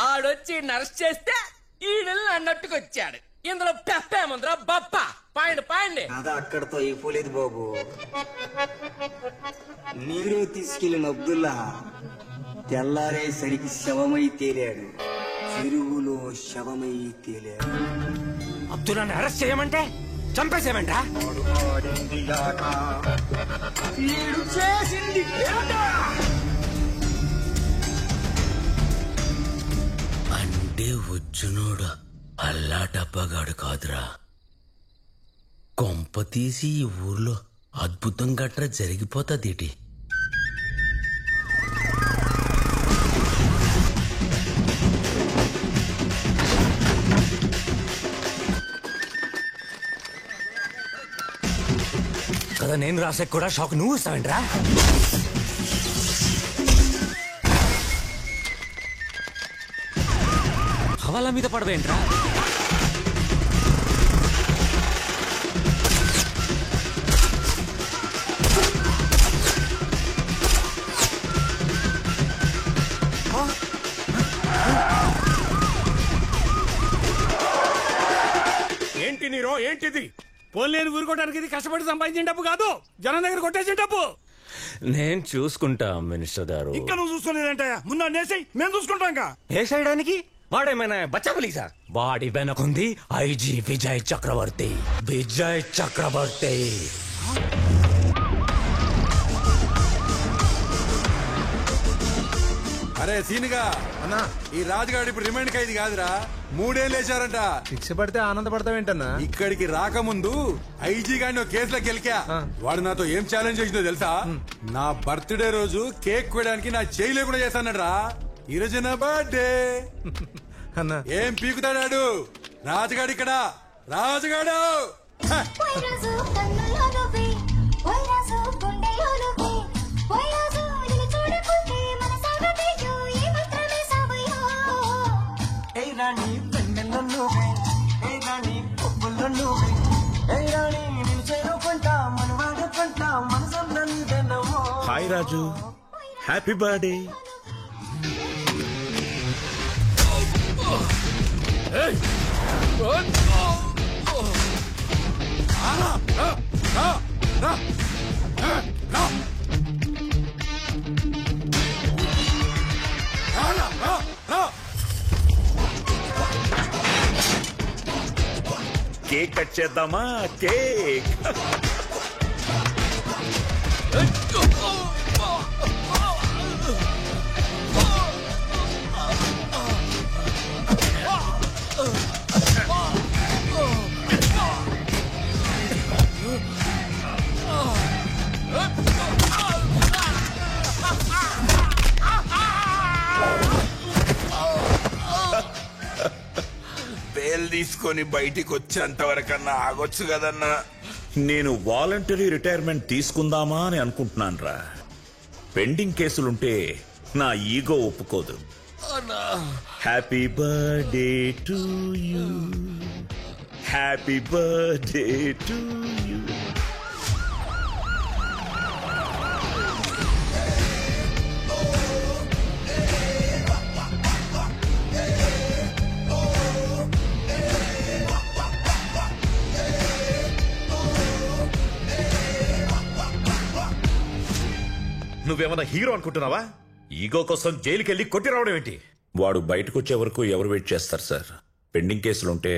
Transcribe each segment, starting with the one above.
ఆడొచ్చి nurse చేస్తే ఈడెల్ని అన్నట్టుకొచ్చాడు. ఇందులో పెప్పేముందిరా బప్ప. పాయండి పాయండి. అది అక్కడతో అయిపోలేదు బాబు. నీరు తీసుకెళ్లిన అబ్దుల్లా తెల్లారేసరికి శవమై తేలాడు. చెరువులో శవమై తేలాడు. అబ్దుల్లాని అరెస్ట్ చేయమంటే చంపేసేమంటా? అంటే వచ్చునోడు అల్లాటప్పగాడు కాదురా. కొంప తీసి ఈ ఊర్లో అద్భుతం గట్రా జరిగిపోతాదేటి? కదా నేను రాసే కూడా షాక్ నువ్వు ఇస్తావేంట్రా? హవాలా మీద పడవేంట్రా? ఏంటి నీరో? ఏంటిది? పోలేని ఊరుకోవడానికి ఇది కష్టపడి సంపాదించిన డబ్బు కాదు, జనం దగ్గర కొట్టేసిన డబ్బు. నేను చూసుకుంటా మినిస్టర్ గారు. ఇంకా నువ్వు చూసుకోలేదంటే ముందు నేసి మేము చూసుకుంటాం. వేసేయడానికి వాడేమైనా బచ్చబులీసా? వాడి వెనకుంది ఐజీ విజయ్ చక్రవర్తి. విజయ్ చక్రవర్తి అరే సీనుగా అన్నా, ఈ రాజుగాడు ఇప్పుడు రిమైండ్ ఖైదీ కాదురా, 3 ఏళ్ళు వేశారంట. శిక్ష పడితే ఆనందపడతావేంటన్నా? ఇక్కడికి రాకముందు ఐజీ గాని ఒక కేసులో గెలికా. వాడు నాతో ఏం ఛాలెంజ్ చేసిందో తెలుసా? నా బర్త్డే రోజు కేక్ కోయడానికి నా చేయి లేకుండా చేస్తానట రా. ఈరోజు నా బర్త్డే అన్నా ఏం పీకుతాడాడు రాజుగాడు ఇక్కడ. రాజుగాడు హాయ్ రాజు, హ్యాపీ బర్త్డే. కేక్ కట్ చేద్దామా? కేక్ బేల్ తీసుకొని బయటికి వచ్చేంత వరకన్నా ఆగొచ్చు కదన్నా. నేను వాలంటరీ రిటైర్మెంట్ తీసుకుందామా అని అనుకుంటున్నాను రా. పెండింగ్ కేసులుంటే నా ఈగో ఒప్పుకోదు. Happy birthday to you, happy birthday to you. నువ్వేమన్నా హీరో అనుకుంటున్నావా? ఈగో కోసం జైలుకెళ్ళి కొట్టి రావడం ఏంటి? వాడు బయటకు వచ్చే వరకు ఎవరు వెయిట్ చేస్తారు సార్? పెండింగ్ కేసులుంటే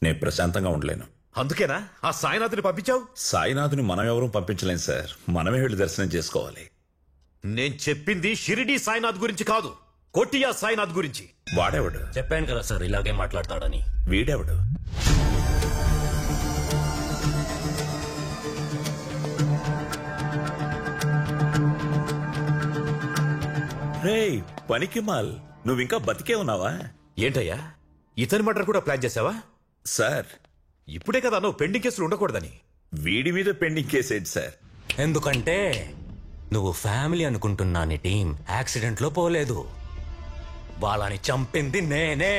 నేను ప్రశాంతంగా ఉండలేను. అందుకేనా ఆ సాయినాథుని పంపించావు? సాయినాథుని మనం ఎవరూ పంపించలేం సార్, మనమే వెళ్ళి దర్శనం చేసుకోవాలి. నేను చెప్పింది షిరిడి సాయినాథ్ గురించి కాదు, కోటియా సాయినాథ్ గురించి. వాడెవడు? చెప్పాను కదా సార్ ఇలాగే మాట్లాడతాడని. వీడెవడు? రేయ్ పనికిమాల్, నువ్వింకా బతికే ఉన్నావా? ఏంటయ్యా ఇతని మర్డర్ కూడా ప్లాన్ చేసావా? సార్ ఇప్పుడే కదా నువ్వు పెండింగ్ కేసులు ఉండకూడదని. వీడి మీద పెండింగ్ కేసేంటి సార్? ఎందుకంటే నువ్వు ఫ్యామిలీ అనుకుంటున్నా నీ టీం యాక్సిడెంట్ లో పోలేదు, వాళ్ళని చంపింది నేనే.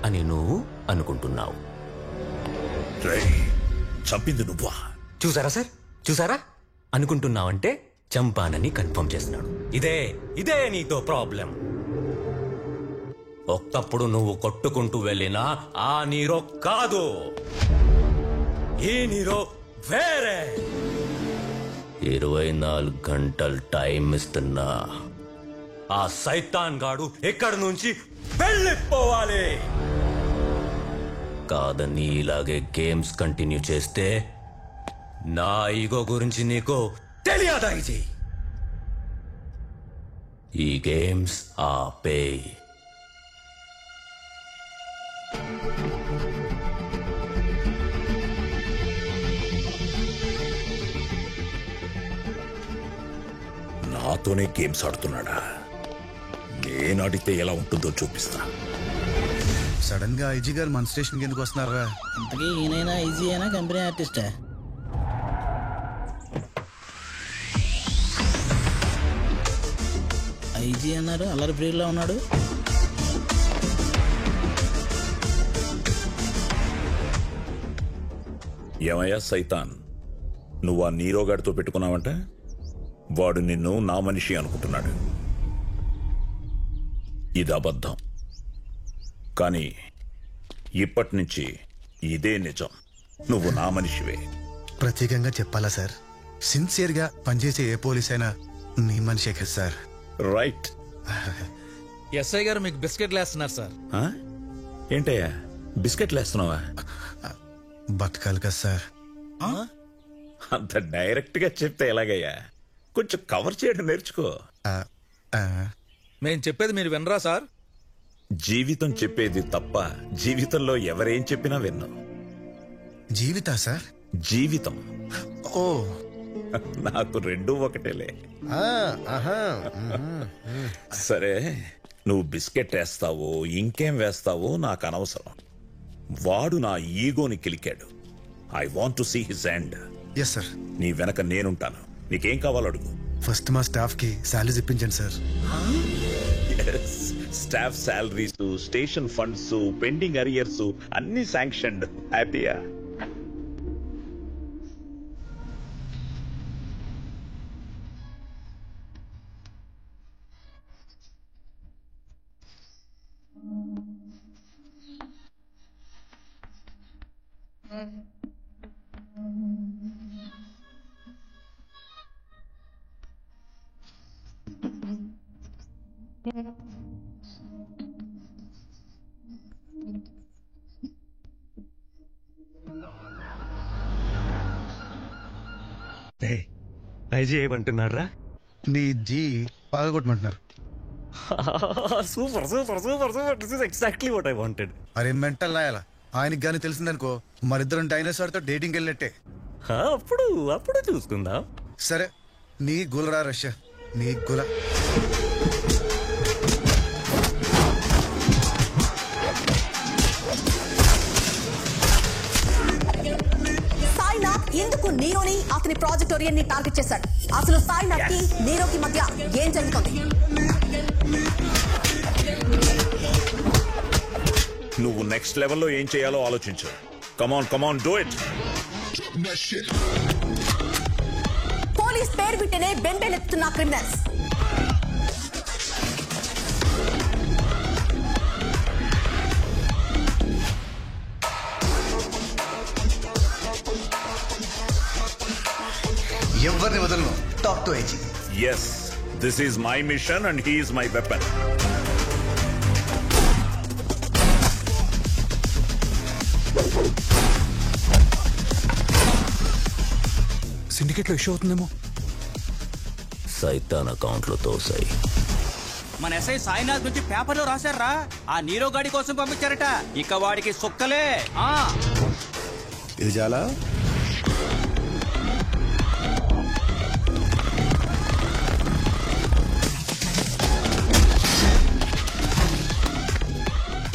అని నువ్వు అనుకుంటున్నావు. రేయ్, చంపింది నువ్వా? చూసారా సార్, చూసారా? అనుకుంటున్నావంటే చంపానని కన్ఫర్మ్ చేస్తున్నాడు. ఇదే నీతో ప్రాబ్లం. ఒక్కప్పుడు నువ్వు కొట్టుకుంటూ వెళ్ళినా ఆ నీరో కాదు, ఈ నీరో వేరే. 24 గంటలు టైం ఇస్తున్నా ఆ సైతాన్ గాడు ఎక్కడి నుంచి వెళ్ళిపోవాలి. కాదని ఇలాగే గేమ్స్ కంటిన్యూ చేస్తే నా ఈగో గురించి నీకు తెలియదా? ఈ గేమ్స్ ఆపే. నాతోనే గేమ్స్ ఆడుతున్నాడా? నేను ఆడితే ఎలా ఉంటుందో చూపిస్తా. సడన్ గా ఐజీ గారు మన స్టేషన్ ఎందుకు వస్తున్నారా? ఇంతకీ ఈయనైనా ఐజీ అయినా కంపెనీ ఆర్టిస్టా? ఐజీ అన్నారు, అల్లరి ప్రియుల్లో ఉన్నాడు. ఏమయ్యా సైతాన్, నువ్వు ఆ నీరోగాడితో పెట్టుకున్నావంట? వాడు నిన్ను నా మనిషి అనుకుంటున్నాడు. ఇది అబద్ధం. కానీ ఇప్పటి నుంచి ఇదే నిజం. నువ్వు నా మనిషివే. ప్రత్యేకంగా చెప్పాలా సార్? సిన్సియర్ గా పనిచేసే ఏ పోలీస్ అయినా నీ మనిషే కదా సార్. రైట్. ఎస్ఐ గారు మీకు బిస్కెట్లు వేస్తున్నారు సార్. ఏంటయ్యా బిస్కెట్లు వేస్తున్నావా? బతకాలి కదా సార్. అంత డైరెక్ట్ గా చెప్తే ఎలాగయ్యా? కొంచెం కవర్ చేయడం నేర్చుకో. మేము చెప్పేది మీరు వినరా సార్? జీవితం చెప్పేది తప్ప జీవితంలో ఎవరేం చెప్పినా విన్ను. జీవితా సార్? జీవితం. ఓ, నాకు రెండూ ఒకటేలే. సరే, నువ్వు బిస్కెట్ వేస్తావో ఇంకేం వేస్తావో నాకు అనవసరం. వాడు నా ఈగోని కిలికాడు. I want to see his end. Yes sir. నీ వెనక నేనుంటాను. నీకేం కావాలో అడుగు. ఫస్ట్ మా స్టాఫ్ కి సాలరీస్ ఇప్పించండి sir. Staff salaries, station funds, pending arrears అన్ని శాంక్షన్డ్. హ్యాపీయా? ఐజీ ఏమంటున్నారా? నీ జీ బాగా కొట్టమంటున్నారు. Super super super super. This is exactly what I wanted. అరే మెంటల్ రాయాలా? ఆయనకి గానీ తెలిసిందనుకో మరిద్దరం డైనోసార్ తో డేటింగ్ వెళ్ళినట్టే. అప్పుడు చూసుకుందాం. సరే, నీ గులరా రష్యా, నీ గుల. సాయినాథ్ ఎందుకు నీరోని అతని ప్రాజెక్ట్ ఓరియన్ ని టార్గెట్ చేశాడు? అసలు సాయినాథ్ కి నీరోకి మధ్య ఏం జరుగుతుంది? నువ్వు నెక్స్ట్ లెవెల్లో ఏం చేయాలో ఆలోచించు. Come on do it. పోలీస్ పేరు వింటేనే బెంబేలెత్తుతున్న క్రిమినల్స్. ఎవరిని వదలను. Talk to IG. Yes, this is my mission and he is my weapon. Syndicate లో ఇష్యూ అవుతుందేమో. సైతాన్ అకౌంట్ లో తోసాయి. మన ఎస్ఐ సాయినాథ్ నుంచి పేపర్లో రాశారా? ఆ నీరో గాడి కోసం పంపించారట. ఇక వాడికి సుక్కలే. ఇది చాలా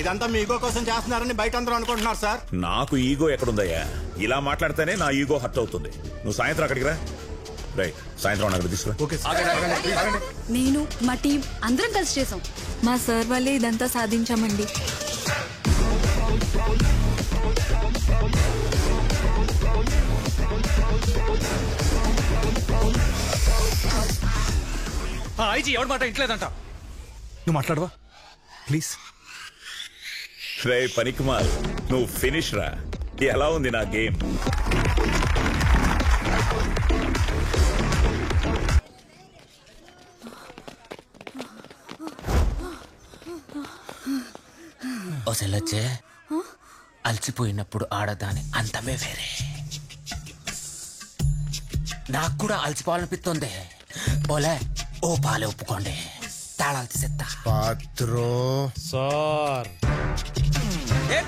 ఇదంతా మీ ఈగో కోసం చేస్తున్నారని బయట అందరూ అనుకుంటున్నారు సార్. నాకు ఈగో ఎక్కడుందయ్యా? ఇలా మాట్లాడితేనే నా ఈగో హర్ట్ అవుతుంది. నువ్వు సాయంత్రం అక్కడికి రా. రైట్, సాయంత్రం అక్కడ తీసుకురా. నేను మా టీం అందరం కలిసి చేసాం. మా సార్ వల్లే ఇదంతా సాధించామండి. ఐజీ ఎవరి మాట ఇంట్లేదంట. నువ్వు మాట్లాడవా ప్లీజ్? రే పనికిమాల్, నువ్వు ఫినిష్ రా. ఎలా ఉంది నా గేమ్? ఒసలొచ్చే అలసిపోయినప్పుడు ఆడదాని అంతమే వేరే. నాకు కూడా అలసిపోవాలనిపిస్తుంది. ఓలే ఓ పాలే ఒప్పుకోండి, తాళాలు తీసేస్తా. పాత్రో సార్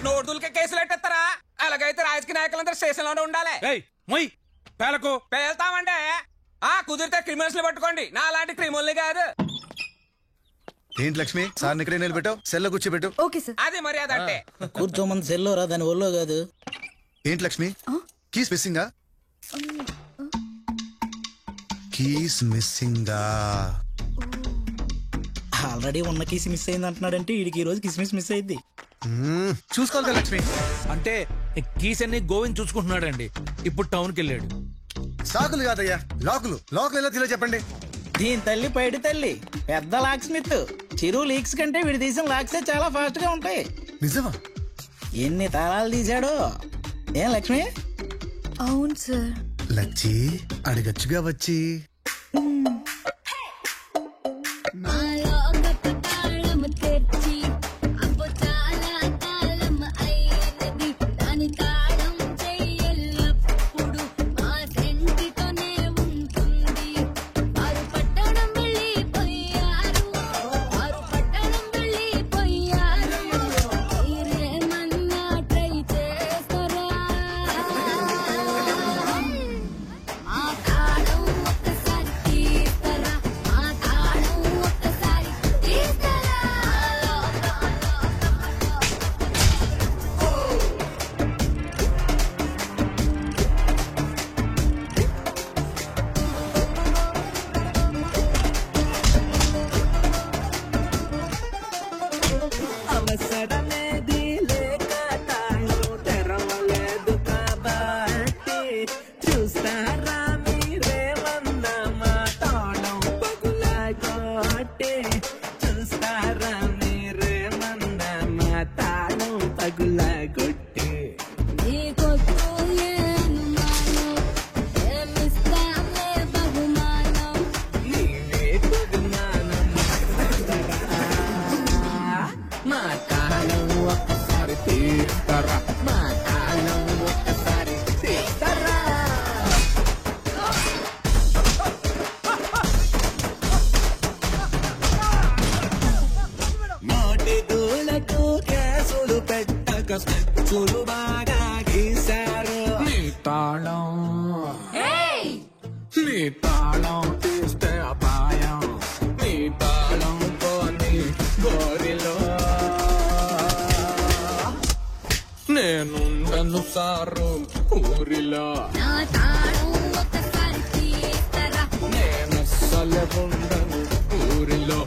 నోటులకే కేసులు పెట్టేస్తారా? అలాగైతే రాజకీయ నాయకులందరూ స్టేషన్ లోనే ఉండాలి. మొయ్ పేలకు పేల్తామంటే కుదిరితే క్రిమినల్స్ పట్టుకోండి, నా లాంటి క్రిమినల్ని కాదు. ఏంటి లక్ష్మి, సార్ ఇక్కడే నిలబెట్టావు, సెల్లో కూర్చోబెట్టు. Okay sir. అది మర్యాద అంటే. కూర్చోమంది సెల్లో రా, దాని ఒళ్ళో కాదు. ఏంటి లక్ష్మి, కీస్ మిస్సింగా? కీస్ మిస్సింగా? ఆల్రెడీ ఉన్న కీస్ మిస్ అయింది అంటున్నాడంటే వీడికి ఈ రోజు కిస్మిస్ మిస్ అయింది. చూసుకోవాలి కదా లక్ష్మి. అంటే కీస్ అన్ని గోవింద్ చూసుకుంటున్నాడండి. ఇప్పుడు టౌన్ కి వెళ్ళాడు. సాకులు కాదయ్యా, లాకులు. లాకులు ఎలా తీలో చెప్పండి. దీని తల్లి పైడి తల్లి పెద్ద లాక్ స్మిత్. చిరు లీక్స్ కంటే వీడి తీసిన లాక్సే చాలా ఫాస్ట్ గా ఉంటాయి. నిజమా? ఎన్ని తాళాలు తీశాడు. ఏం లక్ష్మి? అవును సార్. లచ్చి అడగచ్చుగా వచ్చి. నేనుండను సారు ఊరిలో, నేను అస్సలు ఉండను ఊరిలో.